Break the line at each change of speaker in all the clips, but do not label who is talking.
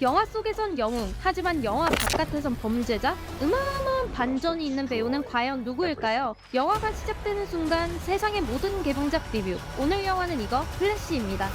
영화 속에선 영웅, 하지만 영화 바깥에선 범죄자? 어마어마한 반전이 있는 배우는 과연 누구일까요? 영화가 시작되는 순간 세상의 모든 개봉작 리뷰. 오늘 영화는 이거, 플래시입니다.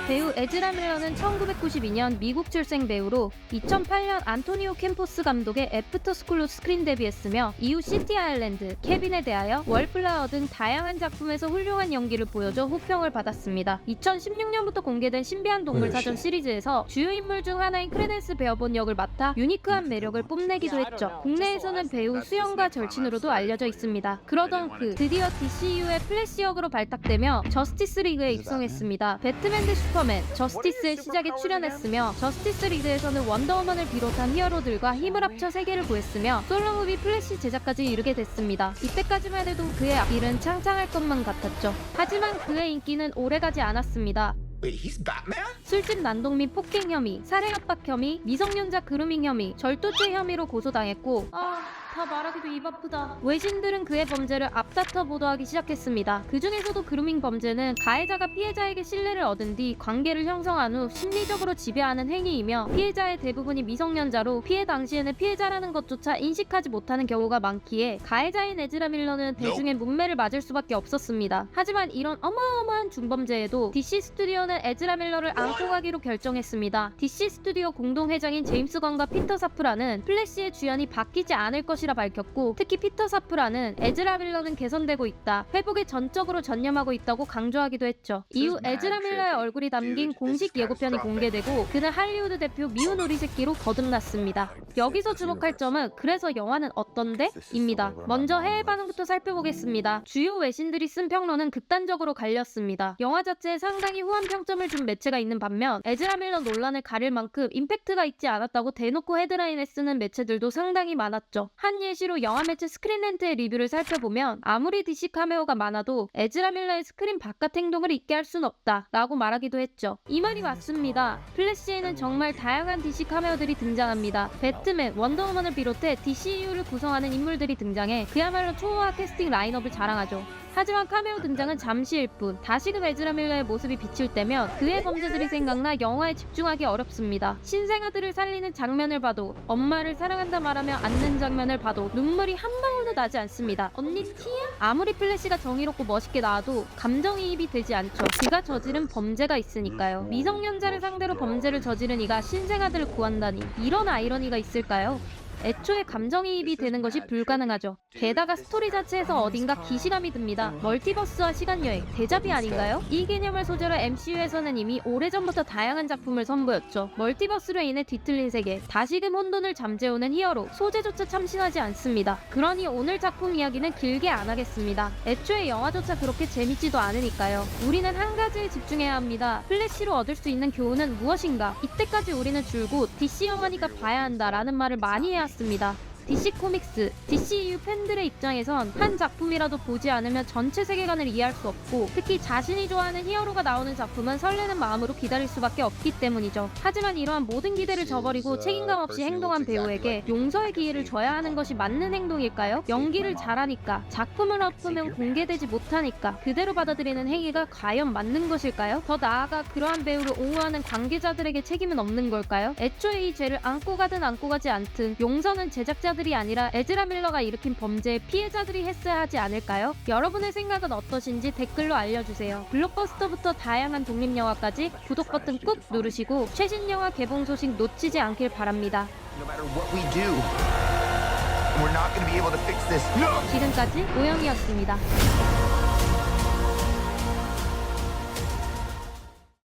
배우 에즈라 밀러는 1992년 미국 출생 배우로 2008년 안토니오 캠포스 감독의 애프터스쿨로 스크린 데뷔했으며 이후 시티 아일랜드, 케빈에 대하여, 월플라워 등 다양한 작품에서 훌륭한 연기를 보여줘 호평을 받았습니다. 2016년부터 공개된 신비한 동물 사전 시리즈에서 주요 인물 중 하나인 크레덴스 베어본 역을 맡아 유니크한 매력을 뽐내기도 했죠. 국내에서는 배우 수영과 절친으로도 알려져 있습니다. 그러던 드디어 DCU의 플래시 역으로 발탁되며 저스티스 리그에 입성했습니다. 배트맨 대 슈퍼맨, 저스티스의 시작에 출연했으며 저스티스 리그에서는 원더우먼을 비롯한 히어로들과 힘을 합쳐 세계를 구했으며 솔로무비 플래시 제작까지 이르게 됐습니다. 이때까지만 해도 그의 앞길은 창창할 것만 같았죠. 하지만 그의 인기는 오래가지 않았습니다.
Wait, he's Batman?
술집 난동 및 폭행 혐의, 살해 협박 혐의, 미성년자 그루밍 혐의, 절도죄 혐의로 고소당했고 다 말하기도 입 아프다. 외신들은 그의 범죄를 앞다퉈 보도하기 시작했습니다. 그 중에서도 그루밍 범죄는 가해자가 피해자에게 신뢰를 얻은 뒤 관계를 형성한 후 심리적으로 지배하는 행위이며 피해자의 대부분이 미성년자로 피해 당시에는 피해자라는 것조차 인식하지 못하는 경우가 많기에 가해자인 에즈라 밀러는 대중의 문매를 맞을 수밖에 없었습니다. 하지만 이런 어마어마한 중범죄에도 DC 스튜디오는 에즈라 밀러를 안고 가기로 결정했습니다. DC 스튜디오 공동회장인 제임스 건과 피터 사프라는 플래시의 주연이 바뀌지 않을 것이라 밝혔고, 특히 피터 사프라는 에즈라 밀러는 개선되고 있다, 회복에 전적으로 전념하고 있다고 강조하기도 했죠. 이후 에즈라 밀러의 얼굴이 담긴 공식 예고편이 공개되고 그는 할리우드 대표 미운 우리 새끼로 거듭났습니다. 여기서 주목할 점은 그래서 영화는 어떤데? 입니다. 먼저 해외 반응부터 살펴보겠습니다. 주요 외신들이 쓴 평론은 극단적으로 갈렸습니다. 영화 자체에 상당히 후한 평점을 준 매체가 있는 반면 에즈라 밀러 논란을 가릴 만큼 임팩트가 있지 않았다고 대놓고 헤드라인에 쓰는 매체들도 상당히 많았죠. 한 예시로 영화 매체 스크린렌트의 리뷰를 살펴보면 아무리 DC 카메오가 많아도 에즈라 밀러의 스크린 바깥 행동을 잊게 할 순 없다 라고 말하기도 했죠. 이 말이 맞습니다. 플래시에는 정말 다양한 DC 카메오들이 등장합니다. 배트맨, 원더우먼을 비롯해 DCU를 구성하는 인물들이 등장해 그야말로 초호화 캐스팅 라인업을 자랑하죠. 하지만 카메오 등장은 잠시일 뿐, 다시금 에즈라 밀러의 모습이 비칠 때면 그의 범죄들이 생각나 영화에 집중하기 어렵습니다. 신생아들을 살리는 장면을 봐도, 엄마를 사랑한다 말하며 앉는 장면을 봐도 눈물이 한 방울도 나지 않습니다. 언니 티야? 아무리 플래시가 정의롭고 멋있게 나와도 감정이입이 되지 않죠. 그가 저지른 범죄가 있으니까요. 미성년자를 상대로 범죄를 저지른 이가 신생아들을 구한다니, 이런 아이러니가 있을까요? 애초에 감정이입이 되는 것이 불가능하죠. 게다가 스토리 자체에서 어딘가 기시감이 듭니다. 멀티버스와 시간여행, 대자비 아닌가요? 이 개념을 소재로 MCU에서는 이미 오래전부터 다양한 작품을 선보였죠. 멀티버스로 인해 뒤틀린 세계, 다시금 혼돈을 잠재우는 히어로, 소재조차 참신하지 않습니다. 그러니 오늘 작품 이야기는 길게 안 하겠습니다. 애초에 영화조차 그렇게 재밌지도 않으니까요. 우리는 한 가지에 집중해야 합니다. 플래시로 얻을 수 있는 교훈은 무엇인가? 이때까지 우리는 줄곧 DC 영화니까 봐야 한다라는 말을 많이 해왔습니다. DC 코믹스, DCU 팬들의 입장에선 한 작품이라도 보지 않으면 전체 세계관을 이해할 수 없고, 특히 자신이 좋아하는 히어로가 나오는 작품은 설레는 마음으로 기다릴 수밖에 없기 때문이죠. 하지만 이러한 모든 기대를 저버리고 책임감 없이 행동한 배우에게 용서의 기회를 줘야 하는 것이 맞는 행동일까요? 연기를 잘하니까, 작품을 엎으면 공개되지 못하니까 그대로 받아들이는 행위가 과연 맞는 것일까요? 더 나아가 그러한 배우를 옹호하는 관계자들에게 책임은 없는 걸까요? 애초에 이 죄를 안고 가든 안고 가지 않든 용서는 제작자들이 아니라 에즈라 밀러가 일으킨 범죄의 피해자들이 했어야 하지 않을까요? 여러분의 생각은 어떠신지 댓글로 알려주세요. 블록버스터부터 다양한 독립영화까지 구독 버튼 꾹 누르시고 최신 영화 개봉 소식 놓치지 않길 바랍니다.
No matter what we do, we're not going to be able to fix this.
지금까지 오영이었습니다.